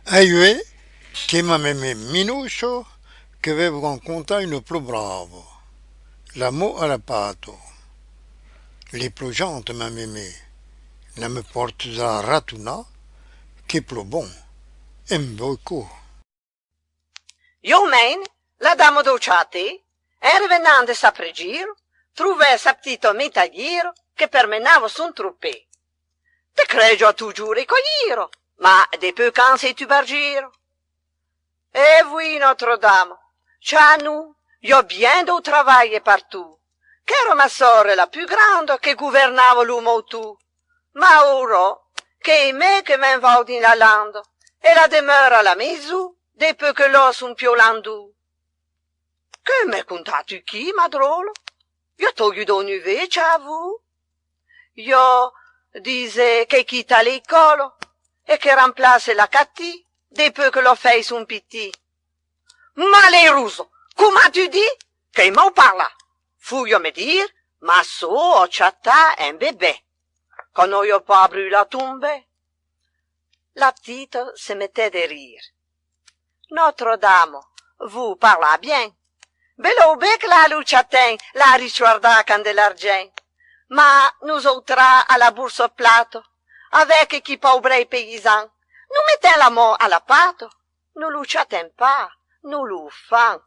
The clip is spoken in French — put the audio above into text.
Aiuè, che m'aveva minuscio che avevo contato un più bravo. L'amore alla pato, le pioggiante m'aveva, non mi porta da ratuna, che più bon, e m'voico. Io men, la dama dolciati, e rivenendo sa pregiro, truvai sa petito metagliero che permenavo son truppè. Te cregio a tu giuri cogliero, ma de peu can sei tu bargiro. Et oui, Notre-Dame, chez nous, y a bien de travail partout. Qu'era ma sorte la più grande che governava l'uomo tu. Ma ora, che è me che men vado in la landa, e la demeura la misu, de peu che l'ho son piolandu. Che m'è contato chi, madrolo? Io toglio d'ogni vece a vu. Io dise che quitta l'école, e che remplace la catti, de peu que l'ho fait son piti. Malheureuse, comment tu dis? Che m'en parla? Fouille me dire, ma so ho chatta un bébé. Quand io pas brûlé la tombe. La petite se mettait de rire. Notre-Dame, vous parlez bien. Bello bec la luciatin, la risuarda candelargent. Ma nous autres à la bourse au plateau, avec qui pauvre paysan, nous mettons la main à la pâte, nous luciatin pas, nous l'oufons.